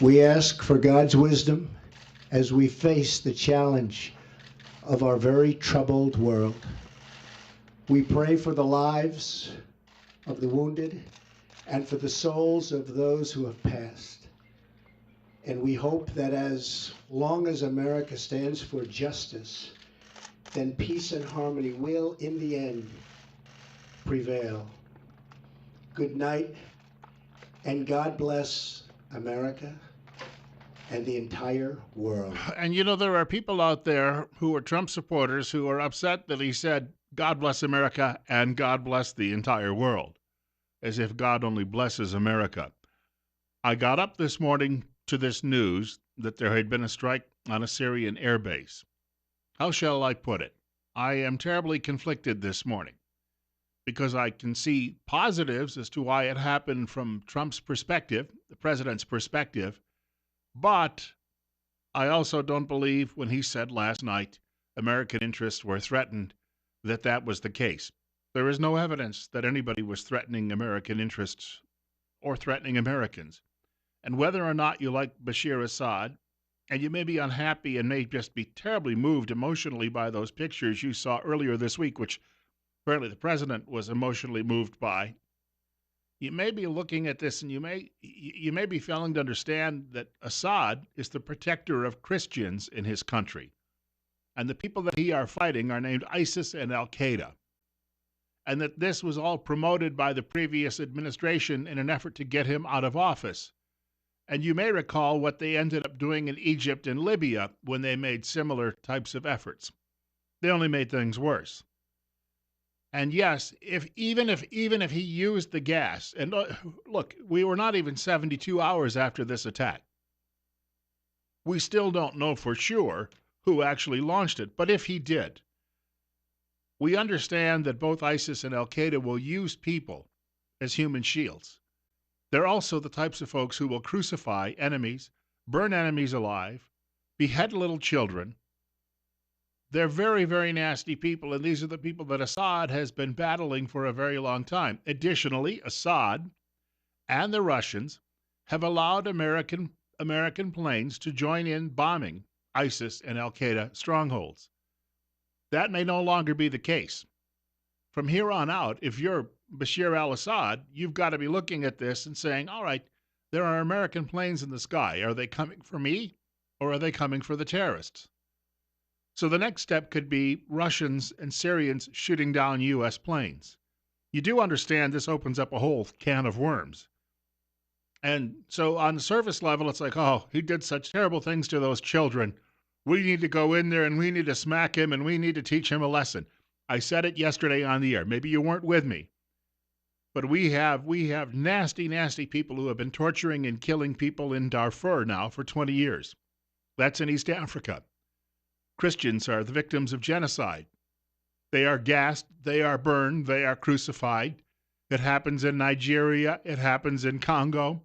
We ask for God's wisdom as we face the challenge of our very troubled world. We pray for the lives of the wounded and for the souls of those who have passed. And we hope that as long as America stands for justice, then peace and harmony will, in the end, prevail. Good night, and God bless America and the entire world. And you know, there are people out there who are Trump supporters who are upset that he said, God bless America and God bless the entire world, as if God only blesses America. I got up this morning to this news that there had been a strike on a Syrian airbase. How shall I put it? I am terribly conflicted this morning because I can see positives as to why it happened from Trump's perspective, the president's perspective, but I also don't believe when he said last night American interests were threatened that that was the case. There is no evidence that anybody was threatening American interests or threatening Americans. And whether or not you like Bashir Assad, and you may be unhappy and may just be terribly moved emotionally by those pictures you saw earlier this week, which apparently the president was emotionally moved by, you may be looking at this and you may be failing to understand that Assad is the protector of Christians in his country. And the people that he are fighting are named ISIS and Al-Qaeda. And that this was all promoted by the previous administration in an effort to get him out of office. And you may recall what they ended up doing in Egypt and Libya when they made similar types of efforts. They only made things worse. And yes, even if he used the gas, and look, we were not even 72 hours after this attack. We still don't know for sure who actually launched it, but if he did, we understand that both ISIS and Al-Qaeda will use people as human shields. They're also the types of folks who will crucify enemies, burn enemies alive, behead little children. They're very, very nasty people, and these are the people that Assad has been battling for a very long time. Additionally, Assad and the Russians have allowed American planes to join in bombing ISIS and Al-Qaeda strongholds. That may no longer be the case. From here on out, if you're Bashir al-Assad, you've got to be looking at this and saying, all right, there are American planes in the sky. Are they coming for me, or are they coming for the terrorists? So the next step could be Russians and Syrians shooting down U.S. planes. You do understand this opens up a whole can of worms. And so on the surface level, it's like, oh, he did such terrible things to those children. We need to go in there and we need to smack him and we need to teach him a lesson. I said it yesterday on the air. Maybe you weren't with me. But we have nasty, nasty people who have been torturing and killing people in Darfur now for 20 years. That's in East Africa. Christians are the victims of genocide. They are gassed, they are burned, they are crucified. It happens in Nigeria, it happens in Congo.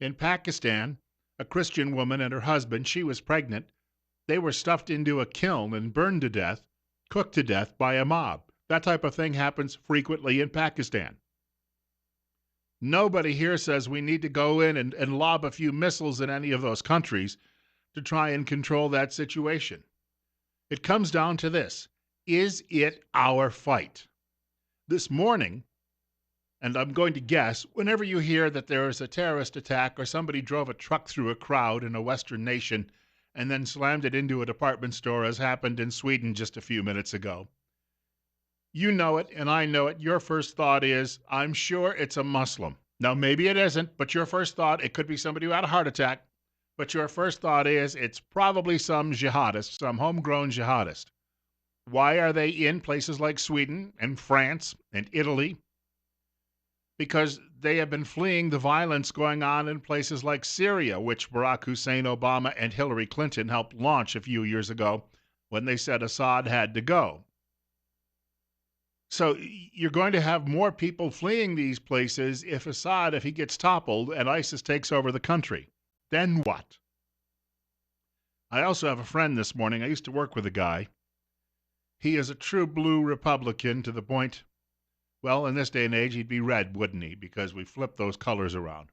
In Pakistan, a Christian woman and her husband, she was pregnant. They were stuffed into a kiln and burned to death, cooked to death by a mob. That type of thing happens frequently in Pakistan. Nobody here says we need to go in and lob a few missiles in any of those countries to try and control that situation. It comes down to this. Is it our fight? This morning, and I'm going to guess, whenever you hear that there is a terrorist attack or somebody drove a truck through a crowd in a Western nation and then slammed it into a department store, as happened in Sweden just a few minutes ago, you know it and I know it. Your first thought is, I'm sure it's a Muslim. Now, maybe it isn't, but your first thought, it could be somebody who had a heart attack. But your first thought is it's probably some jihadist, some homegrown jihadist. Why are they in places like Sweden and France and Italy? Because they have been fleeing the violence going on in places like Syria, which Barack Hussein Obama and Hillary Clinton helped launch a few years ago when they said Assad had to go. So you're going to have more people fleeing these places if Assad, if he gets toppled and ISIS takes over the country. Then what? I also have a friend this morning. I used to work with a guy. He is a true blue Republican to the point, well, in this day and age, he'd be red, wouldn't he? Because we flipped those colors around.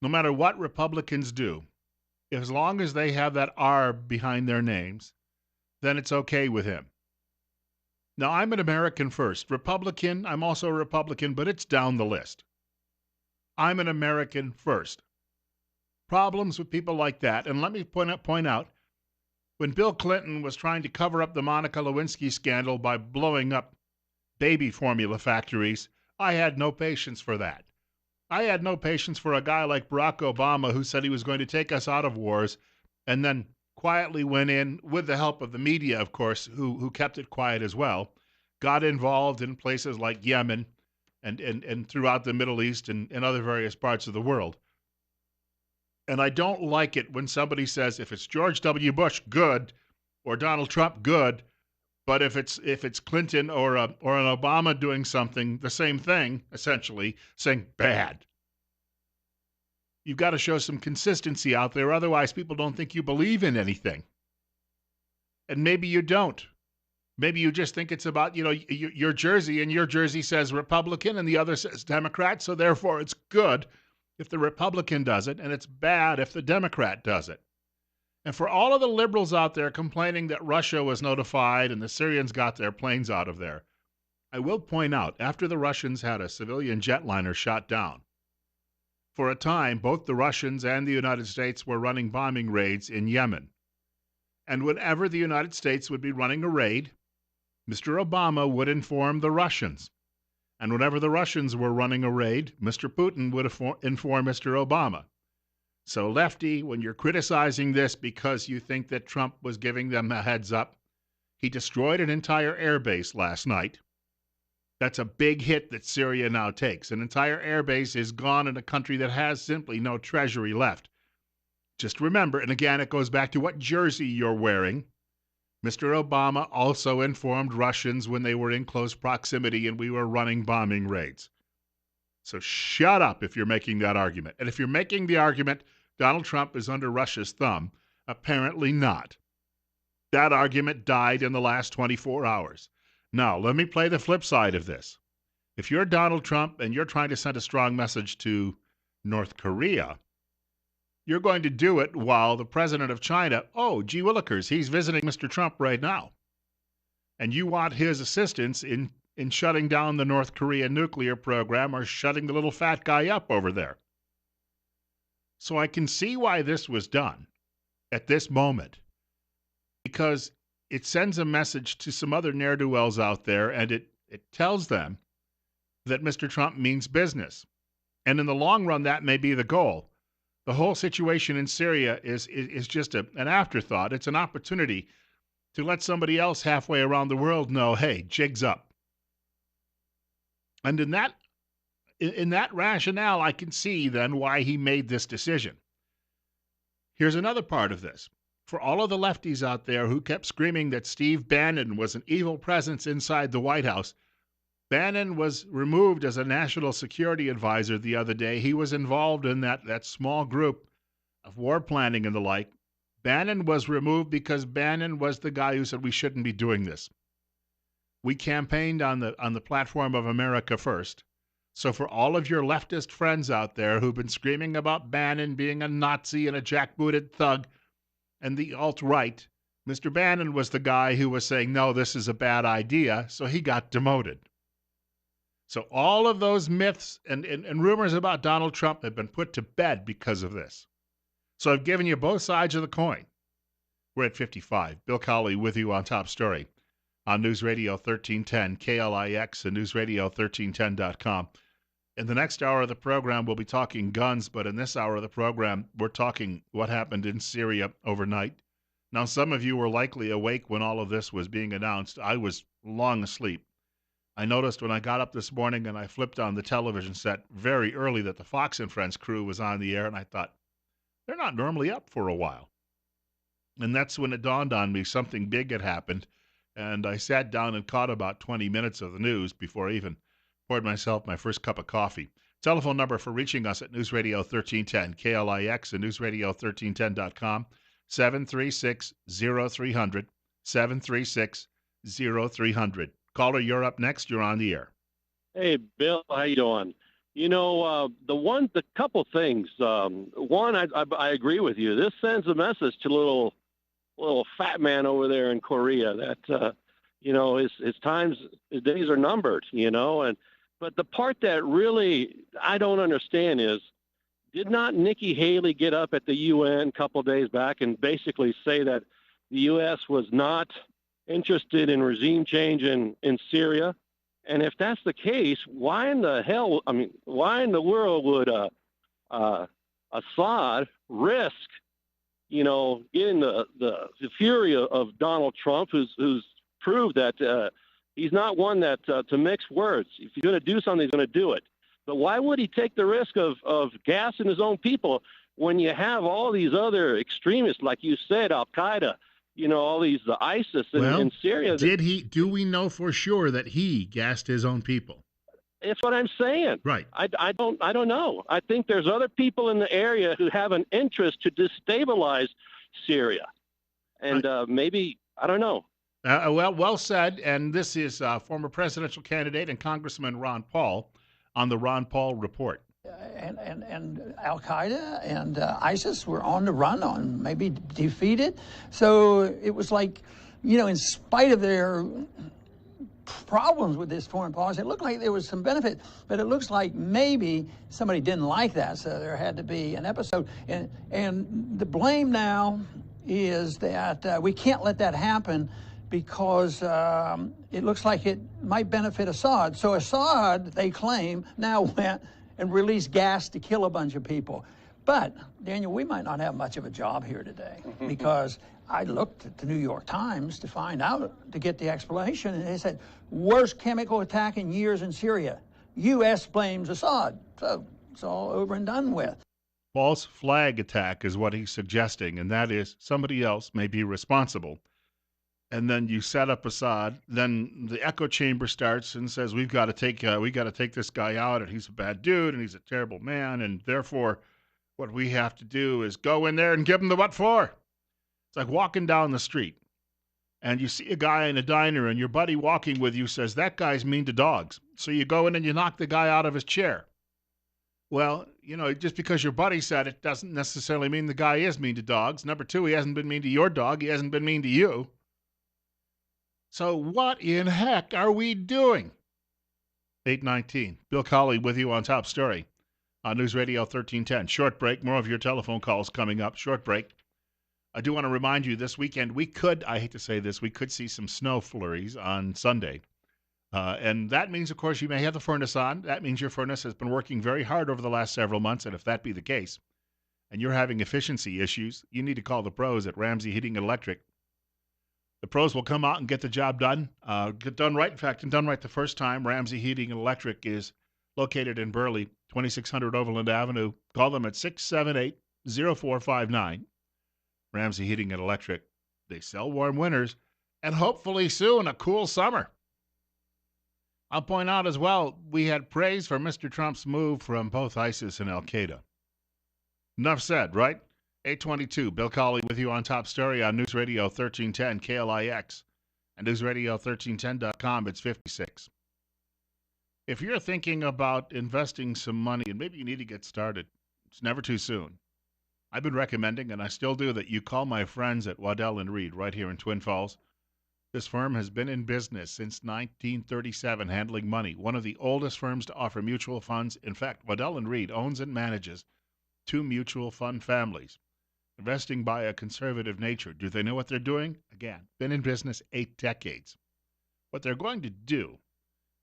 No matter what Republicans do, as long as they have that R behind their names, then it's okay with him. Now, I'm an American first. Republican, I'm also a Republican, but it's down the list. I'm an American first. Problems with people like that, and let me point out, when Bill Clinton was trying to cover up the Monica Lewinsky scandal by blowing up baby formula factories, I had no patience for that. I had no patience for a guy like Barack Obama who said he was going to take us out of wars and then quietly went in, with the help of the media, of course, who kept it quiet as well, got involved in places like Yemen and throughout the Middle East and other various parts of the world. And I don't like it when somebody says, if it's George W. Bush, good, or Donald Trump, good, but if it's Clinton or an Obama doing something, the same thing, essentially, saying bad. You've got to show some consistency out there. Otherwise, people don't think you believe in anything. And maybe you don't. Maybe you just think it's about, your jersey, and your jersey says Republican and the other says Democrat, so therefore it's good if the Republican does it, and it's bad if the Democrat does it. And for all of the liberals out there complaining that Russia was notified and the Syrians got their planes out of there, I will point out, after the Russians had a civilian jetliner shot down, for a time, both the Russians and the United States were running bombing raids in Yemen. And whenever the United States would be running a raid, Mr. Obama would inform the Russians. And whenever the Russians were running a raid, Mr. Putin would inform Mr. Obama. So, Lefty, when you're criticizing this because you think that Trump was giving them a heads up, he destroyed an entire airbase last night. That's a big hit that Syria now takes. An entire airbase is gone in a country that has simply no treasury left. Just remember, and again, it goes back to what jersey you're wearing. Mr. Obama also informed Russians when they were in close proximity and we were running bombing raids. So shut up if you're making that argument. And if you're making the argument Donald Trump is under Russia's thumb, apparently not. That argument died in the last 24 hours. Now, let me play the flip side of this. If you're Donald Trump and you're trying to send a strong message to North Korea, you're going to do it while the president of China, gee willikers, he's visiting Mr. Trump right now. And you want his assistance in shutting down the North Korean nuclear program or shutting the little fat guy up over there. So I can see why this was done at this moment, because it sends a message to some other ne'er-do-wells out there, and it tells them that Mr. Trump means business. And in the long run, that may be the goal. The whole situation in Syria is just an afterthought. It's an opportunity to let somebody else halfway around the world know, hey, jig's up. And in that rationale, I can see then why he made this decision. Here's another part of this. For all of the lefties out there who kept screaming that Steve Bannon was an evil presence inside the White House, Bannon was removed as a national security advisor the other day. He was involved in that small group of war planning and the like. Bannon was removed because Bannon was the guy who said we shouldn't be doing this. We campaigned on the platform of America First. So for all of your leftist friends out there who've been screaming about Bannon being a Nazi and a jackbooted thug and the alt-right, Mr. Bannon was the guy who was saying, no, this is a bad idea, so he got demoted. So all of those myths and rumors about Donald Trump have been put to bed because of this. So I've given you both sides of the coin. We're at 55. Bill Colley with you on Top Story on News Radio 1310, KLIX, and newsradio1310.com. In the next hour of the program, we'll be talking guns, but in this hour of the program, we're talking what happened in Syria overnight. Now, some of you were likely awake when all of this was being announced. I was long asleep. I noticed when I got up this morning and I flipped on the television set very early that the Fox and Friends crew was on the air, and I thought, they're not normally up for a while. And that's when it dawned on me something big had happened, and I sat down and caught about 20 minutes of the news before I even poured myself my first cup of coffee. Telephone number for reaching us at News Radio 1310, KLIX, and newsradio1310.com, 736-0300, 736-0300. Caller, you're up next. You're on the air. Hey, Bill, how you doing? The couple things. One, I agree with you. This sends a message to little fat man over there in Korea that his days are numbered. But the part that really I don't understand is, did not Nikki Haley get up at the UN a couple of days back and basically say that the U.S. was not interested in regime change in Syria? And if that's the case, why in the world would Assad risk, getting the fury of Donald Trump, who's proved that he's not one that to mix words. If he's going to do something, he's going to do it. But why would he take the risk of gassing his own people when you have all these other extremists, like you said, Al Qaeda, all these ISIS in Syria? Do we know for sure that he gassed his own people? That's what I'm saying. Right. I don't know. I think there's other people in the area who have an interest to destabilize Syria, and maybe I don't know. Well said. And this is former presidential candidate and Congressman Ron Paul on the Ron Paul Report. And Al Qaeda and ISIS were on the run, on maybe defeated. So it was like, in spite of their problems with this foreign policy, it looked like there was some benefit, but it looks like maybe somebody didn't like that, so there had to be an episode. And the blame now is that we can't let that happen, because it looks like it might benefit Assad. So Assad, they claim, now went and released gas to kill a bunch of people. But, Daniel, we might not have much of a job here today, because I looked at the New York Times to find out, to get the explanation, and they said, worst chemical attack in years in Syria. U.S. blames Assad. So it's all over and done with. False flag attack is what he's suggesting, and that is somebody else may be responsible. And then you set up Assad. Then the echo chamber starts and says, "We've got to take this guy out, and he's a bad dude, and he's a terrible man, and therefore, what we have to do is go in there and give him the what for." It's like walking down the street, and you see a guy in a diner, and your buddy walking with you says, "That guy's mean to dogs." So you go in and you knock the guy out of his chair. Well, just because your buddy said it doesn't necessarily mean the guy is mean to dogs. Number two, he hasn't been mean to your dog. He hasn't been mean to you. So what in heck are we doing? 8:19. Bill Colley with you on Top Story on News Radio 1310. Short break. More of your telephone calls coming up. Short break. I do want to remind you, this weekend I hate to say this, we could see some snow flurries on Sunday. And that means, of course, you may have the furnace on. That means your furnace has been working very hard over the last several months. And if that be the case, and you're having efficiency issues, you need to call the pros at Ramsey Heating and Electric. The pros will come out and get the job done, get done right. In fact, and done right the first time. Ramsey Heating and Electric is located in Burley, 2600 Overland Avenue. Call them at 678-0459. Ramsey Heating and Electric. They sell warm winters and hopefully soon a cool summer. I'll point out as well, we had praise for Mr. Trump's move from both ISIS and Al Qaeda. Enough said, right? 8:22, Bill Colley with you on Top Story on News Radio 1310 KLIX and newsradio1310.com. It's 56. If you're thinking about investing some money, and maybe you need to get started, it's never too soon. I've been recommending, and I still do, that you call my friends at Waddell & Reed right here in Twin Falls. This firm has been in business since 1937, handling money. One of the oldest firms to offer mutual funds. In fact, Waddell & Reed owns and manages 2 mutual fund families. Investing by a conservative nature. Do they know what they're doing? Again, been in business 8 decades. What they're going to do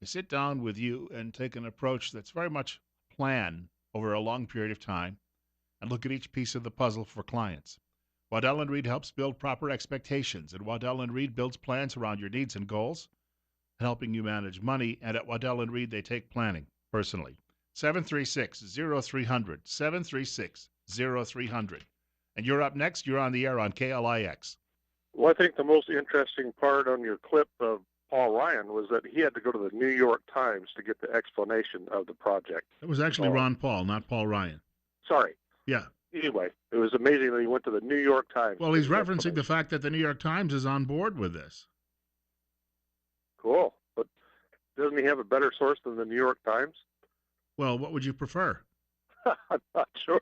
is sit down with you and take an approach that's very much planned over a long period of time and look at each piece of the puzzle for clients. Waddell & Reed helps build proper expectations, and Waddell & Reed builds plans around your needs and goals, helping you manage money. And at Waddell & Reed, they take planning personally. 736-0300, 736-0300. And you're up next. You're on the air on KLIX. Well, I think the most interesting part on your clip of Paul Ryan was that he had to go to the New York Times to get the explanation of the project. It was actually Ron Paul, not Paul Ryan. Sorry. Yeah. Anyway, it was amazing that he went to the New York Times. Well, he's referencing the fact that the New York Times is on board with this. Cool. But doesn't he have a better source than the New York Times? Well, what would you prefer? I'm not sure.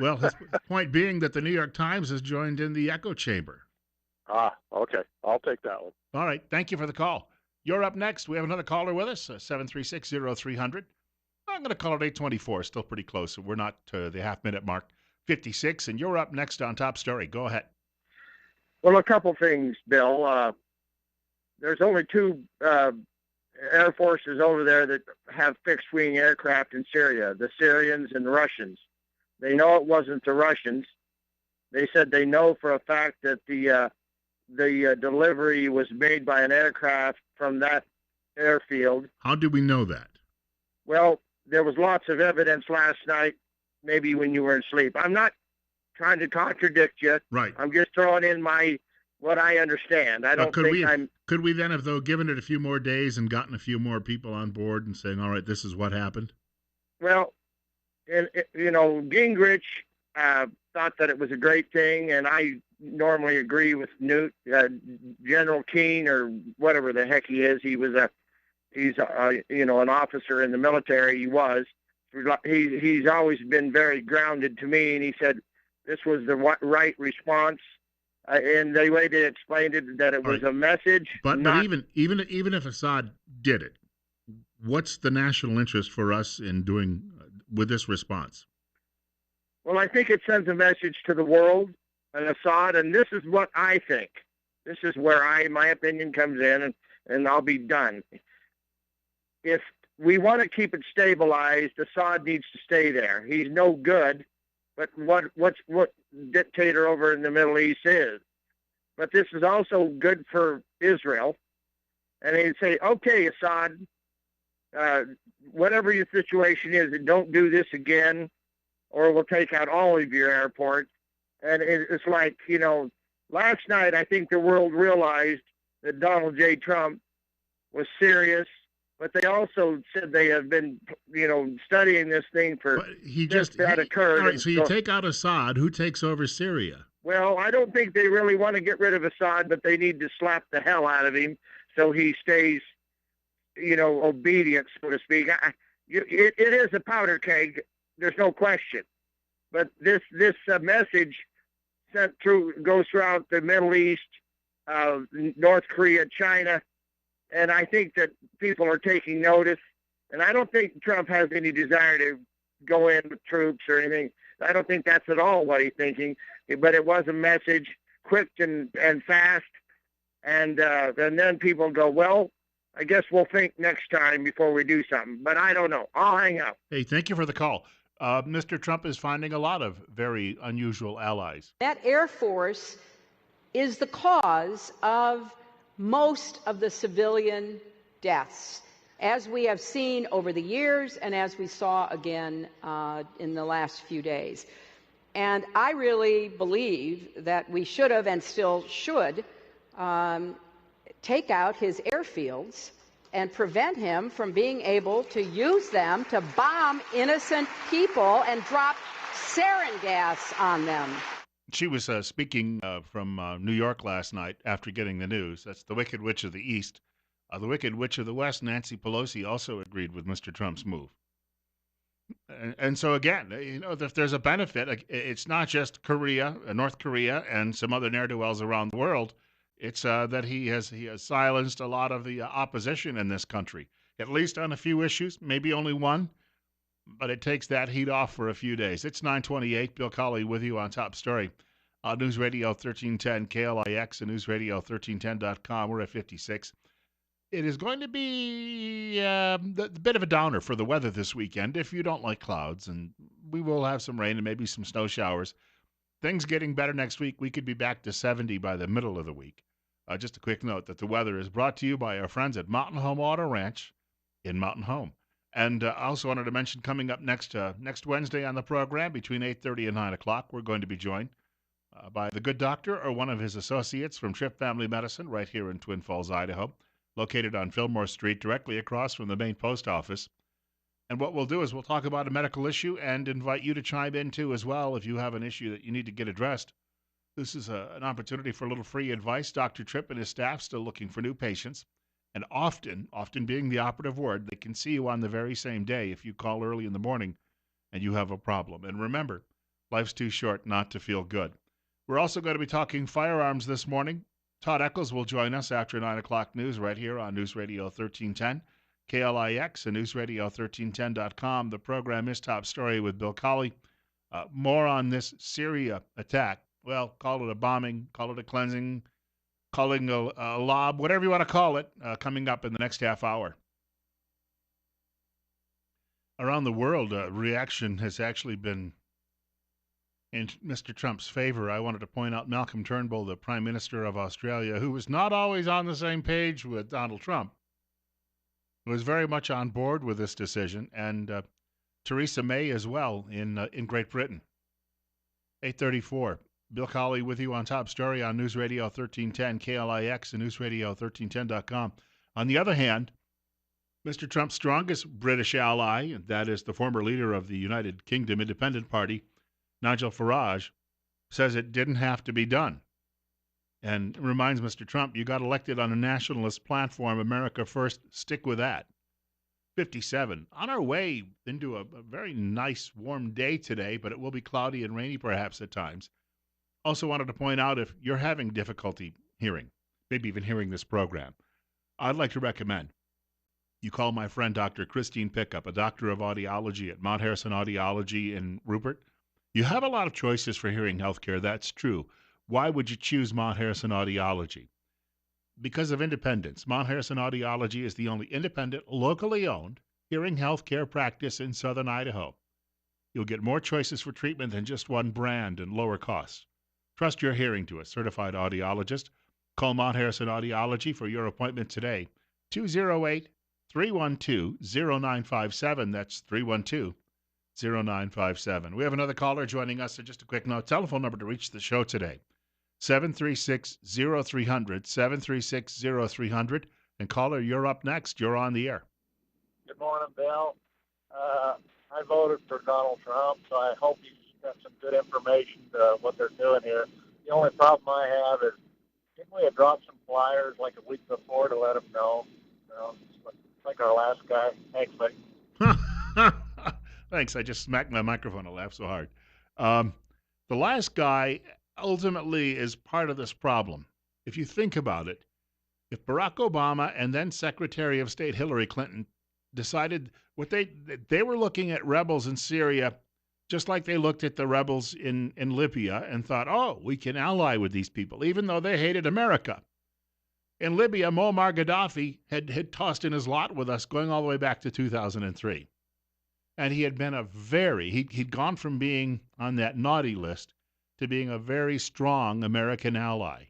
Well, his point being that the New York Times has joined in the echo chamber. Okay. I'll take that one. All right. Thank you for the call. You're up next. We have another caller with us, 736-0300. I'm going to call it 824. Still pretty close. We're not to the half-minute mark. 56, and you're up next on Top Story. Go ahead. Well, a couple things, Bill. There's only two air forces over there that have fixed-wing aircraft in Syria, the Syrians and the Russians. They know it wasn't the Russians. They said they know for a fact that the delivery was made by an aircraft from that airfield. How do we know that? Well, there was lots of evidence last night, maybe when you were asleep. I'm not trying to contradict you. Right. I'm just throwing in what I understand. I don't think I'm... Could we then have, though, given it a few more days and gotten a few more people on board and saying, all right, this is what happened? Well, Gingrich thought that it was a great thing, and I normally agree with Newt. General Keane, or whatever the heck he is, he's an officer in the military. He's always been very grounded to me, and he said this was the right response. And the way they explained it, that it was a message. But even if Assad did it, what's the national interest for us in doing with this response? Well, I think it sends a message to the world and Assad, and this is what I think. This is where my opinion comes in, and I'll be done. If we want to keep it stabilized, Assad needs to stay there. He's no good, but what dictator over in the Middle East is. But this is also good for Israel. And he'd say, okay, Assad, whatever your situation is, don't do this again, or we'll take out all of your airports. And it's like, last night I think the world realized that Donald J. Trump was serious, but they also said they have been, studying this thing for that occurred. All right, so you take out Assad, who takes over Syria? Well, I don't think they really want to get rid of Assad, but they need to slap the hell out of him so he stays, obedient, so to speak. It is a powder keg. There's no question. But this message goes throughout the Middle East, North Korea, China, and I think that people are taking notice. And I don't think Trump has any desire to go in with troops or anything. I don't think that's at all what he's thinking. But it was a message, quick and fast. And then people go, well, I guess we'll think next time before we do something. But I don't know. I'll hang up. Hey, thank you for the call. Mr. Trump is finding a lot of very unusual allies. That Air Force is the cause of most of the civilian deaths, as we have seen over the years and as we saw again in the last few days. And I really believe that we should have and still should take out his airfields and prevent him from being able to use them to bomb innocent people and drop sarin gas on them. She was speaking from New York last night after getting the news. That's the Wicked Witch of the East. The Wicked Witch of the West, Nancy Pelosi, also agreed with Mr. Trump's move. And so, again, if there's a benefit, it's not just Korea, North Korea, and some other ne'er-do-wells around the world. It's that he has silenced a lot of the opposition in this country, at least on a few issues, maybe only one, but it takes that heat off for a few days. It's 9:28. Bill Colley with you on Top Story. News Radio 1310 KLIX and newsradio1310.com. We're at 56. It is going to be a bit of a downer for the weather this weekend if you don't like clouds, and we will have some rain and maybe some snow showers. Things getting better next week. We could be back to 70 by the middle of the week. Just a quick note that the weather is brought to you by our friends at Mountain Home Auto Ranch in Mountain Home. And I also wanted to mention coming up next Wednesday on the program between 8:30 and 9 o'clock, we're going to be joined by the good doctor or one of his associates from Tripp Family Medicine right here in Twin Falls, Idaho, located on Fillmore Street directly across from the main post office. And what we'll do is we'll talk about a medical issue and invite you to chime in too as well if you have an issue that you need to get addressed. This is an opportunity for a little free advice. Dr. Tripp and his staff still looking for new patients And often being the operative word, they can see you on the very same day if you call early in the morning and you have a problem. And remember, life's too short not to feel good. We're also going to be talking firearms this morning. Todd Eccles will join us after 9 o'clock news right here on News Radio 1310, KLIX, and newsradio1310.com. The program is Top Story with Bill Colley. More on this Syria attack. Well, call it a bombing, call it a cleansing, calling a lob, whatever you want to call it, coming up in the next half hour. Around the world, reaction has actually been in Mr. Trump's favor. I wanted to point out Malcolm Turnbull, the Prime Minister of Australia, who was not always on the same page with Donald Trump, was very much on board with this decision, and Theresa May as well in Great Britain. 8:34. Bill Colley with you on Top Story on News Radio 1310, KLIX, and newsradio1310.com. On the other hand, Mr. Trump's strongest British ally, and that is the former leader of the United Kingdom Independent Party, Nigel Farage, says it didn't have to be done. And reminds Mr. Trump, you got elected on a nationalist platform, America First, stick with that. 57. On our way into a very nice warm day today, but it will be cloudy and rainy perhaps at times. Also wanted to point out, if you're having difficulty hearing, maybe even hearing this program, I'd like to recommend you call my friend Dr. Christine Pickup, a doctor of audiology at Mount Harrison Audiology in Rupert. You have a lot of choices for hearing healthcare, that's true. Why would you choose Mount Harrison Audiology? Because of independence. Mount Harrison Audiology is the only independent, locally owned hearing healthcare practice in southern Idaho. You'll get more choices for treatment than just one brand and lower costs. Trust your hearing to a certified audiologist. Call Mount Harrison Audiology for your appointment today. 208-312-0957. That's 312-0957. We have another caller joining us. So just a quick note, telephone number to reach the show today, 736-0300, 736-0300. And caller, you're up next. You're on the air. Good morning, Bill. I voted for Donald Trump, so I hope he's got some good information to what they're doing here. The only problem I have is, didn't we have dropped some flyers like a week before to let them know? You know, like our last guy. Thanks, mate. Thanks. I just smacked my microphone. I laughed so hard. The last guy ultimately is part of this problem. If you think about it, if Barack Obama and then Secretary of State Hillary Clinton decided what they were looking at rebels in Syria just like they looked at the rebels in Libya and thought, oh, we can ally with these people, even though they hated America. In Libya, Muammar Gaddafi had tossed in his lot with us going all the way back to 2003. And he had been he'd gone from being on that naughty list to being a very strong American ally.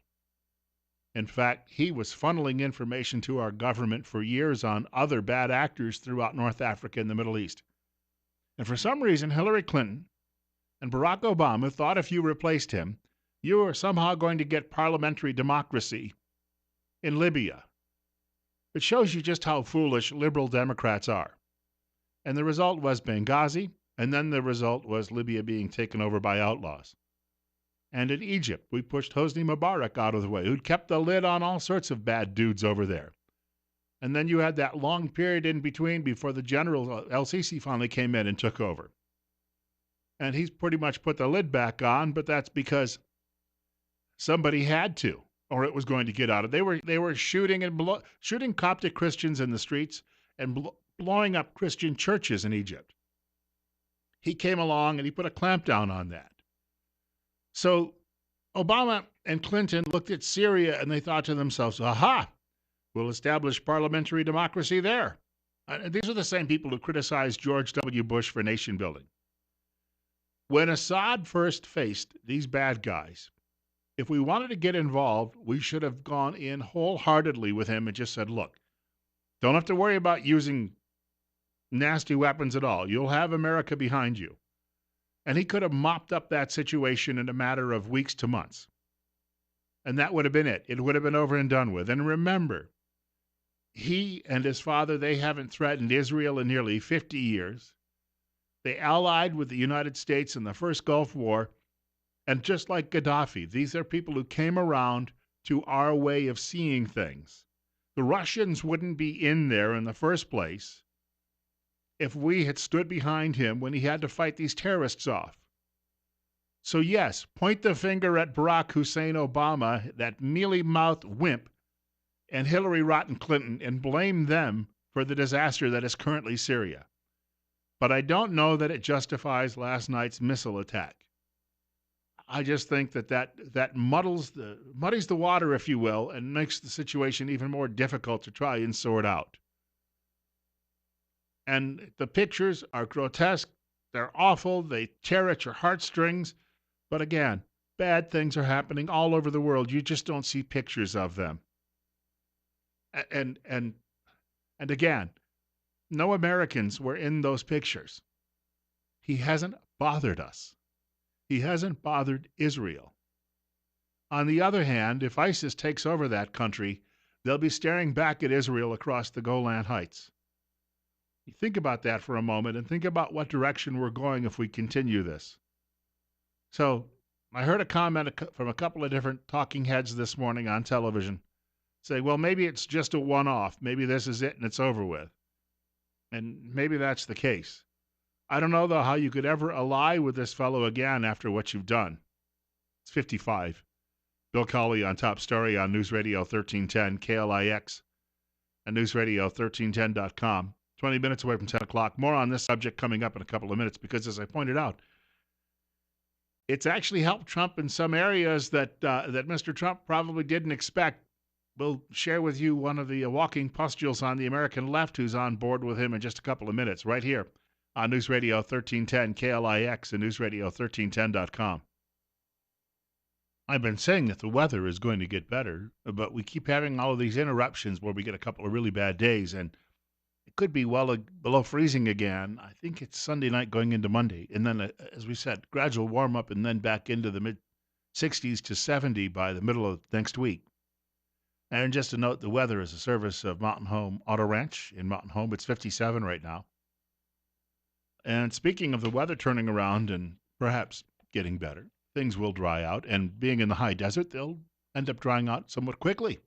In fact, he was funneling information to our government for years on other bad actors throughout North Africa and the Middle East. And for some reason, Hillary Clinton and Barack Obama thought if you replaced him, you were somehow going to get parliamentary democracy in Libya. It shows you just how foolish liberal Democrats are. And the result was Benghazi, and then the result was Libya being taken over by outlaws. And in Egypt, we pushed Hosni Mubarak out of the way, who'd kept the lid on all sorts of bad dudes over there. And then you had that long period in between before the general El-Sisi finally came in and took over. And he's pretty much put the lid back on, but that's because somebody had to, or it was going to get out of. They were shooting shooting Coptic Christians in the streets and blowing up Christian churches in Egypt. He came along and he put a clampdown on that. So Obama and Clinton looked at Syria and they thought to themselves, aha, we'll establish parliamentary democracy there. These are the same people who criticized George W. Bush for nation building. When Assad first faced these bad guys, if we wanted to get involved, we should have gone in wholeheartedly with him and just said, look, don't have to worry about using nasty weapons at all. You'll have America behind you. And he could have mopped up that situation in a matter of weeks to months. And that would have been it. It would have been over and done with. And remember, he and his father, they haven't threatened Israel in nearly 50 years. They allied with the United States in the first Gulf War. And just like Gaddafi, these are people who came around to our way of seeing things. The Russians wouldn't be in there in the first place if we had stood behind him when he had to fight these terrorists off. So yes, point the finger at Barack Hussein Obama, that mealy-mouthed wimp, and Hillary Rotten Clinton, and blame them for the disaster that is currently Syria. But I don't know that it justifies last night's missile attack. I just think that muddies the water, if you will, and makes the situation even more difficult to try and sort out. And the pictures are grotesque. They're awful. They tear at your heartstrings. But again, bad things are happening all over the world. You just don't see pictures of them. And again, no Americans were in those pictures. He hasn't bothered us. He hasn't bothered Israel. On the other hand, if ISIS takes over that country, they'll be staring back at Israel across the Golan Heights. You think about that for a moment and think about what direction we're going if we continue this. So I heard a comment from a couple of different talking heads this morning on television say, well, maybe it's just a one-off. Maybe this is it and it's over with. And maybe that's the case. I don't know, though, how you could ever ally with this fellow again after what you've done. It's 55. Bill Colley on Top Story on News Radio 1310, KLIX, and newsradio1310.com. 20 minutes away from 10 o'clock. More on this subject coming up in a couple of minutes because, as I pointed out, it's actually helped Trump in some areas that Mr. Trump probably didn't expect. We'll share with you one of the walking pustules on the American left who's on board with him in just a couple of minutes, right here on News Radio 1310, KLIX, and newsradio1310.com. I've been saying that the weather is going to get better, but we keep having all of these interruptions where we get a couple of really bad days, and it could be well below freezing again. I think it's Sunday night going into Monday, and then, as we said, gradual warm-up, and then back into the mid-60s to 70 by the middle of next week. And just to note, the weather is a service of Mountain Home Auto Ranch. In Mountain Home, it's 57 right now. And speaking of the weather turning around and perhaps getting better, things will dry out. And being in the high desert, they'll end up drying out somewhat quickly.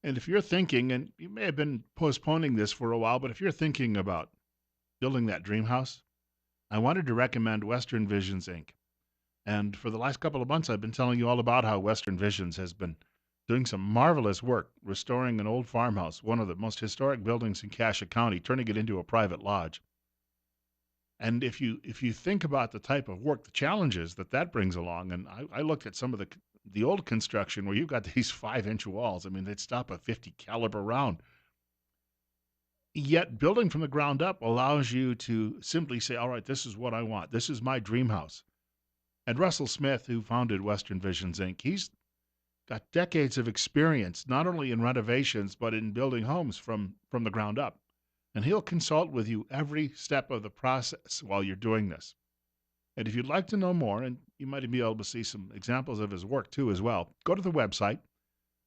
And if you're thinking, and you may have been postponing this for a while, but if you're thinking about building that dream house, I wanted to recommend Western Visions, Inc. And for the last couple of months, I've been telling you all about how Western Visions has been doing some marvelous work restoring an old farmhouse, one of the most historic buildings in Cassia County, turning it into a private lodge. And if you think about the type of work, the challenges that brings along, and I looked at some of the old construction where you've got these 5-inch walls. I mean, they'd stop a 50 caliber round. Yet building from the ground up allows you to simply say, all right, this is what I want. This is my dream house. And Russell Smith, who founded Western Visions, Inc., he's got decades of experience, not only in renovations, but in building homes from the ground up. And he'll consult with you every step of the process while you're doing this. And if you'd like to know more, and you might be able to see some examples of his work too as well, go to the website,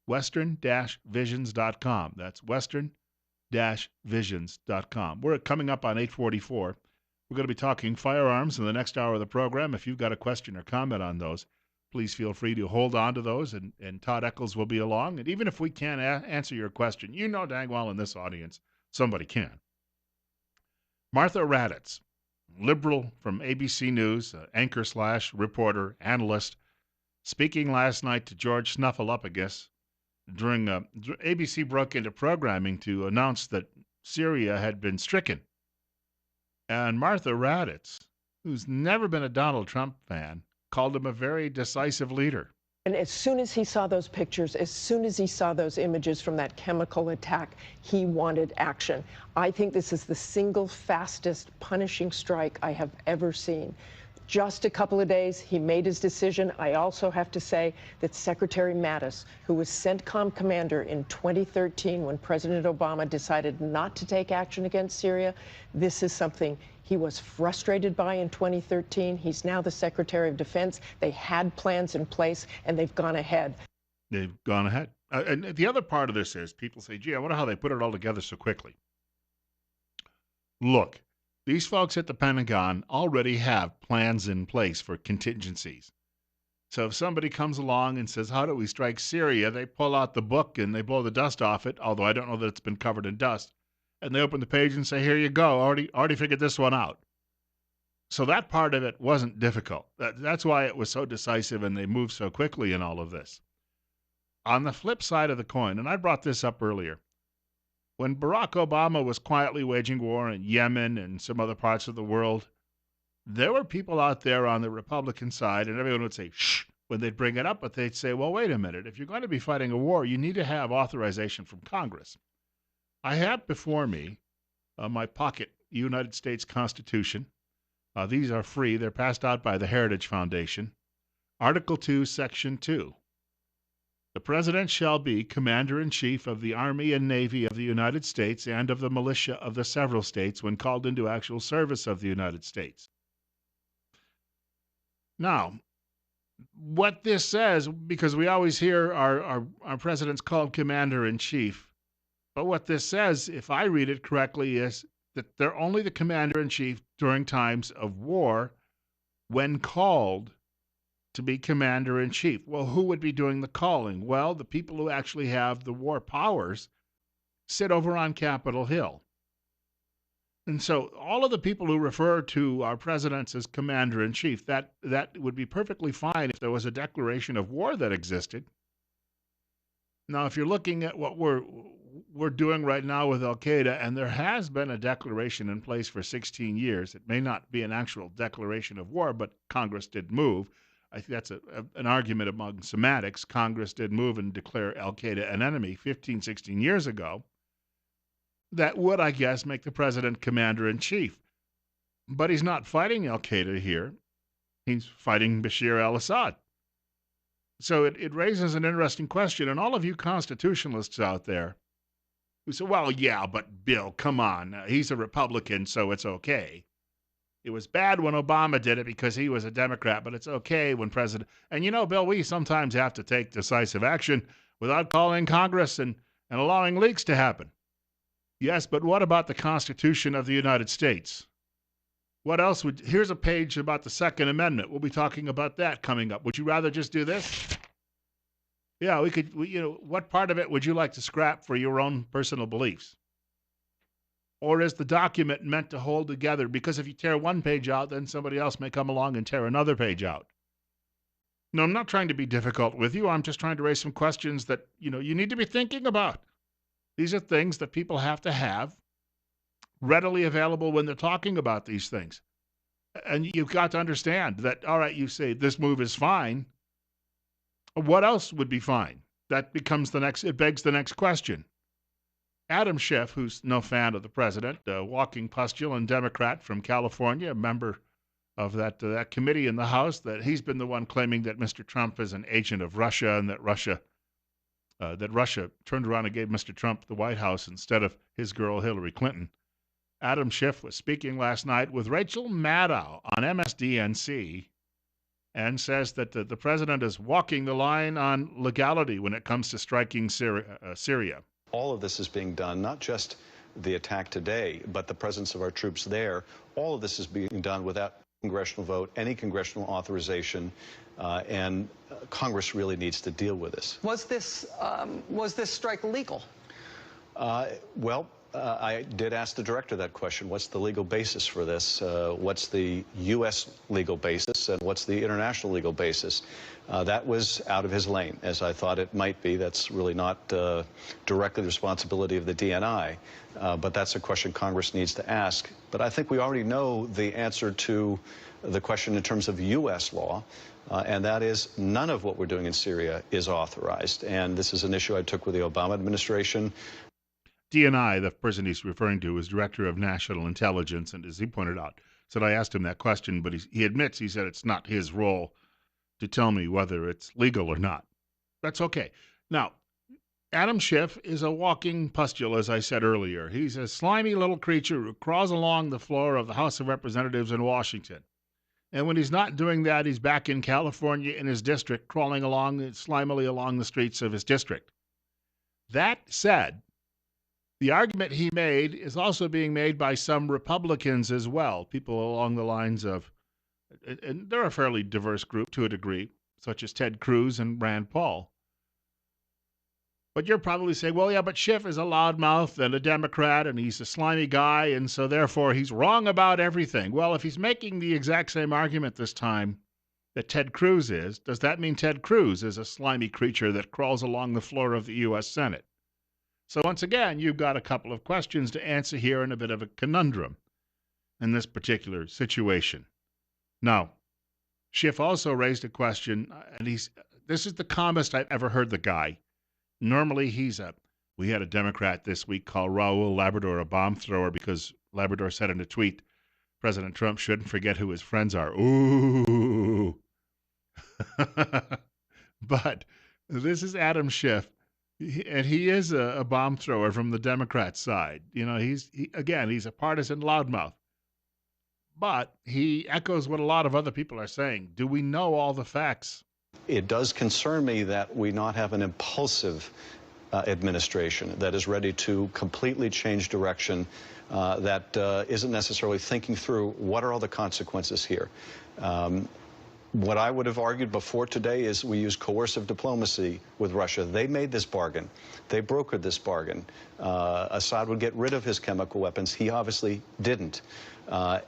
western-visions.com. That's western-visions.com. We're coming up on 8:44. We're going to be talking firearms in the next hour of the program. If you've got a question or comment on those, please feel free to hold on to those, and Todd Eccles will be along. And even if we can't answer your question, you know dang well in this audience, somebody can. Martha Raddatz, liberal from ABC News, anchor/reporter, analyst, speaking last night to George Snuffleupagus during ABC broke into programming to announce that Syria had been stricken. And Martha Raddatz, who's never been a Donald Trump fan, called him a very decisive leader. And as soon as he saw those pictures, as soon as he saw those images from that chemical attack, he wanted action. I think this is the single fastest punishing strike I have ever seen. Just a couple of days, he made his decision. I also have to say that Secretary Mattis, who was CENTCOM commander in 2013 when President Obama decided not to take action against Syria, this is something he was frustrated by in 2013. He's now the Secretary of Defense. They had plans in place, and they've gone ahead. They've gone ahead. And the other part of this is people say, gee, I wonder how they put it all together so quickly. Look, these folks at the Pentagon already have plans in place for contingencies. So if somebody comes along and says, how do we strike Syria? They pull out the book and they blow the dust off it, although I don't know that it's been covered in dust. And they open the page and say, here you go, already figured this one out. So that part of it wasn't difficult. That's why it was so decisive and they moved so quickly in all of this. On the flip side of the coin, and I brought this up earlier, when Barack Obama was quietly waging war in Yemen and some other parts of the world, there were people out there on the Republican side, and everyone would say, shh, when they'd bring it up, but they'd say, well, wait a minute. If you're going to be fighting a war, you need to have authorization from Congress. I have before me my pocket United States Constitution. These are free. They're passed out by the Heritage Foundation. Article 2, Section 2. The President shall be Commander-in-Chief of the Army and Navy of the United States and of the militia of the several states when called into actual service of the United States. Now, what this says, because we always hear our presidents called Commander-in-Chief, but what this says, if I read it correctly, is that they're only the Commander-in-Chief during times of war when called to be Commander-in-Chief. Well, who would be doing the calling? Well, the people who actually have the war powers sit over on Capitol Hill. And so all of the people who refer to our presidents as Commander-in-Chief, that would be perfectly fine if there was a declaration of war that existed. Now, if you're looking at what we're doing right now with Al-Qaeda, and there has been a declaration in place for 16 years, it may not be an actual declaration of war, but Congress did move. I think that's an argument among semantics. Congress did move and declare Al-Qaeda an enemy 15, 16 years ago. That would, I guess, make the president Commander-in-Chief. But he's not fighting Al-Qaeda here. He's fighting Bashar al-Assad. So it raises an interesting question. And all of you constitutionalists out there who say, well, yeah, but Bill, come on. He's a Republican, so it's okay. It was bad when Obama did it because he was a Democrat, but it's okay when President... And you know, Bill, we sometimes have to take decisive action without calling Congress and allowing leaks to happen. Yes, but what about the Constitution of the United States? What else would... Here's a page about the Second Amendment. We'll be talking about that coming up. Would you rather just do this? Yeah, what part of it would you like to scrap for your own personal beliefs? Or is the document meant to hold together? Because if you tear one page out, then somebody else may come along and tear another page out. No, I'm not trying to be difficult with you. I'm just trying to raise some questions that, you need to be thinking about. These are things that people have to have readily available when they're talking about these things. And you've got to understand that, all right, you say this move is fine. What else would be fine? That becomes it begs the next question. Adam Schiff, who's no fan of the president, a walking pustule and Democrat from California, a member of that committee in the House, that he's been the one claiming that Mr. Trump is an agent of Russia and that Russia turned around and gave Mr. Trump the White House instead of his girl Hillary Clinton. Adam Schiff was speaking last night with Rachel Maddow on MSDNC and says that the president is walking the line on legality when it comes to striking Syria. All of this is being done, not just the attack today, but the presence of our troops there. All of this is being done without congressional vote, any congressional authorization, and Congress really needs to deal with this. Was this strike legal? I did ask the director that question. What's the legal basis for this? What's the U.S. legal basis, and what's the international legal basis? That was out of his lane, as I thought it might be. That's really not directly the responsibility of the DNI, but that's a question Congress needs to ask. But I think we already know the answer to the question in terms of U.S. law, and that is none of what we're doing in Syria is authorized. And this is an issue I took with the Obama administration. DNI, the person he's referring to, is Director of National Intelligence, and as he pointed out, said I asked him that question, but he admits, he said it's not his role to tell me whether it's legal or not. That's okay. Now, Adam Schiff is a walking pustule, as I said earlier. He's a slimy little creature who crawls along the floor of the House of Representatives in Washington. And when he's not doing that, he's back in California in his district, crawling slimily along the streets of his district. That said, the argument he made is also being made by some Republicans as well, people along the lines of, and they're a fairly diverse group to a degree, such as Ted Cruz and Rand Paul. But you're probably saying, well, yeah, but Schiff is a loudmouth and a Democrat, and he's a slimy guy, and so therefore he's wrong about everything. Well, if he's making the exact same argument this time that Ted Cruz is, does that mean Ted Cruz is a slimy creature that crawls along the floor of the U.S. Senate? So once again, you've got a couple of questions to answer here and a bit of a conundrum in this particular situation. Now, Schiff also raised a question, and this is the calmest I've ever heard the guy. Normally, we had a Democrat this week call Raul Labrador a bomb thrower because Labrador said in a tweet, President Trump shouldn't forget who his friends are. Ooh. But this is Adam Schiff, and he is a bomb thrower from the Democrat side. You know, he's a partisan loudmouth. But he echoes what a lot of other people are saying. Do we know all the facts? It does concern me that we not have an impulsive administration that is ready to completely change direction, that isn't necessarily thinking through what are all the consequences here. What I would have argued before today is we use coercive diplomacy with Russia. They made this bargain. They brokered this bargain. Assad would get rid of his chemical weapons. He obviously didn't.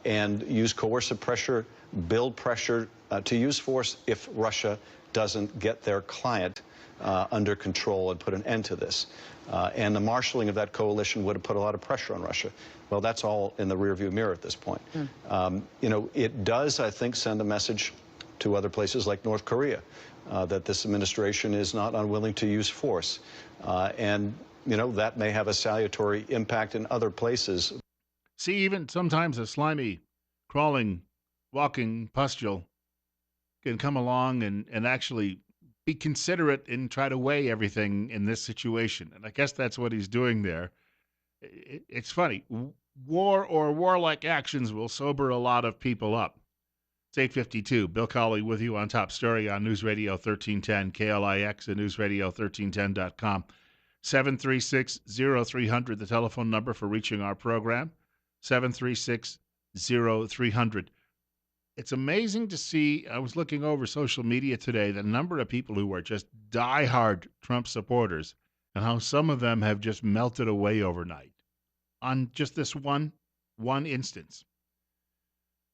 And use coercive pressure, build pressure to use force if Russia doesn't get their client under control and put an end to this. And the marshaling of that coalition would have put a lot of pressure on Russia. Well, that's all in the rearview mirror at this point. You know, it does, I think, send a message to other places like North Korea that this administration is not unwilling to use force. And, you know, that may have a salutary impact in other places. See, even sometimes a slimy, crawling, walking pustule can come along and actually be considerate and try to weigh everything in this situation. And I guess that's what he's doing there. It's funny. War or warlike actions will sober a lot of people up. It's 8:52. Bill Colley with you on Top Story on News Radio 1310, KLIX and newsradio1310.com. 736-0300, the telephone number for reaching our program. 736-0300. It's amazing to see, I was looking over social media today, the number of people who are just diehard Trump supporters and how some of them have just melted away overnight on just this one instance.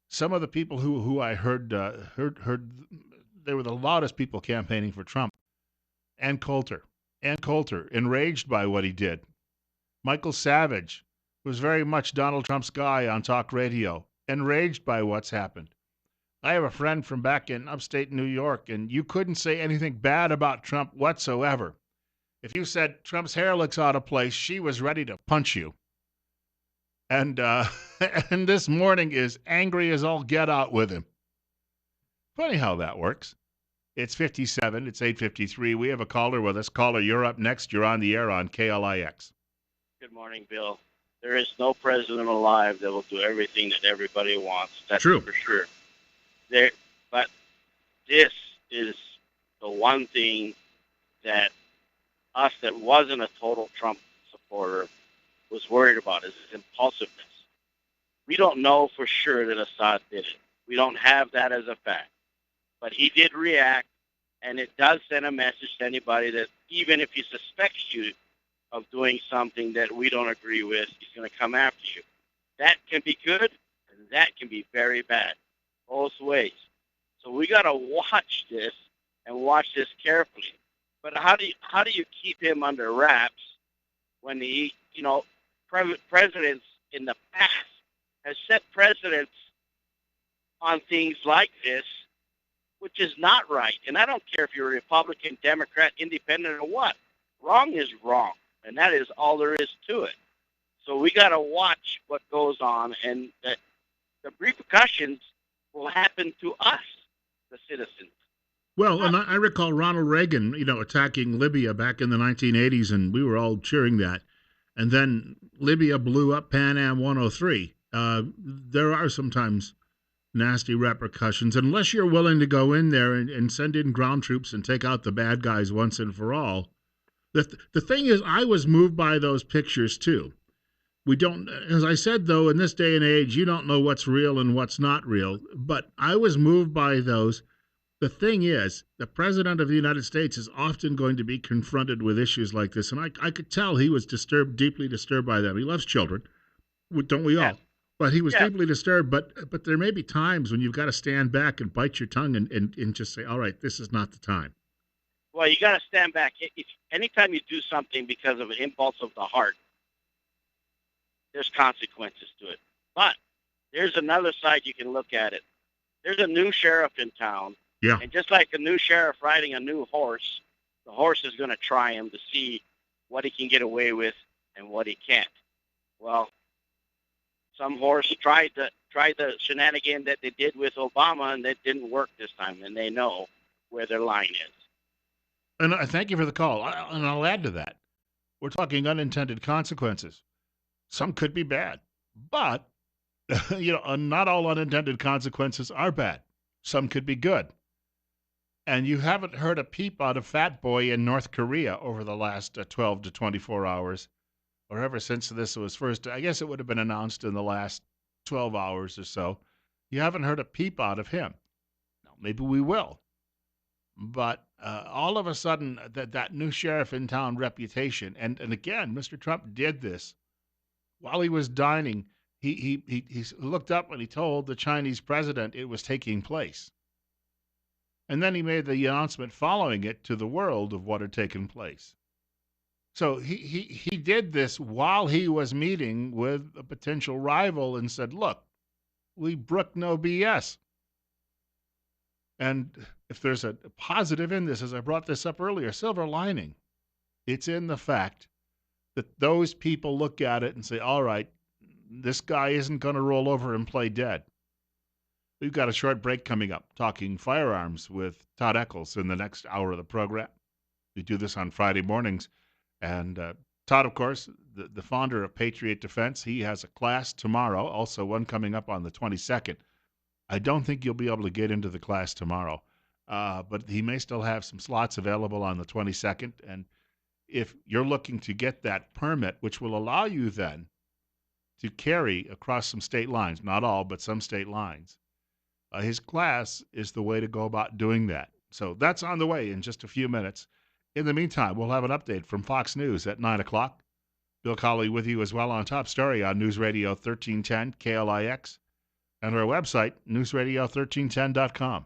Some of the people who I heard they were the loudest people campaigning for Trump. Ann Coulter, enraged by what he did. Michael Savage was very much Donald Trump's guy on talk radio, enraged by what's happened. I have a friend from back in upstate New York, and you couldn't say anything bad about Trump whatsoever. If you said Trump's hair looks out of place, she was ready to punch you. And and this morning is angry as all get out with him. Funny how that works. It's 57. It's 8:53. We have a caller with us. Caller, you're up next. You're on the air on KLIX. Good morning, Bill. There is no president alive that will do everything that everybody wants. That's true. For sure. But this is the one thing that us that wasn't a total Trump supporter was worried about, is his impulsiveness. We don't know for sure that Assad did it. We don't have that as a fact. But he did react, and it does send a message to anybody that even if he suspects you of doing something that we don't agree with, he's going to come after you. That can be good, and that can be very bad, both ways. So we got to watch this and watch this carefully. But how do you keep him under wraps when he, you know, presidents in the past has set precedents on things like this, which is not right. And I don't care if you're a Republican, Democrat, Independent, or what. Wrong is wrong, and that is all there is to it. So we got to watch what goes on, and that the repercussions will happen to us, the citizens. Well, and I recall Ronald Reagan, you know, attacking Libya back in the 1980s, and we were all cheering that. And then Libya blew up Pan Am 103. There are sometimes nasty repercussions, unless you're willing to go in there and send in ground troops and take out the bad guys once and for all. The thing is, I was moved by those pictures too. We don't, as I said, though, in this day and age, you don't know what's real and what's not real. But I was moved by those. The thing is, the president of the United States is often going to be confronted with issues like this, and I could tell he was deeply disturbed by them. He loves children, don't we all? But he was deeply disturbed. But there may be times when you've got to stand back and bite your tongue and just say, all right, this is not the time. Well, you got to stand back. Anytime you do something because of an impulse of the heart, there's consequences to it. But there's another side you can look at it. There's a new sheriff in town. Yeah. And just like a new sheriff riding a new horse, the horse is going to try him to see what he can get away with and what he can't. Well, some horse tried the shenanigan that they did with Obama, and that didn't work this time, and they know where their line is. And I thank you for the call. And I'll add to that. We're talking unintended consequences. Some could be bad, but not all unintended consequences are bad. Some could be good. And you haven't heard a peep out of Fat Boy in North Korea over the last 12 to 24 hours, or ever since this was first. I guess it would have been announced in the last 12 hours or so. You haven't heard a peep out of him. Now, maybe we will. But all of a sudden, that new sheriff in town reputation, and again, Mr. Trump did this while he was dining. He looked up and he told the Chinese president it was taking place. And then he made the announcement following it to the world of what had taken place. So he did this while he was meeting with a potential rival and said, look, we brook no BS. And if there's a positive in this, as I brought this up earlier, silver lining, it's in the fact that those people look at it and say, all right, this guy isn't going to roll over and play dead. We've got a short break coming up, talking firearms with Todd Eccles in the next hour of the program. We do this on Friday mornings. And Todd, of course, the founder of Patriot Defense, he has a class tomorrow, also one coming up on the 22nd. I don't think you'll be able to get into the class tomorrow, but he may still have some slots available on the 22nd. And if you're looking to get that permit, which will allow you then to carry across some state lines, not all, but some state lines, his class is the way to go about doing that. So that's on the way in just a few minutes. In the meantime, we'll have an update from Fox News at 9 o'clock. Bill Colley with you as well on Top Story on News Radio 1310 KLIX and our website, newsradio1310.com.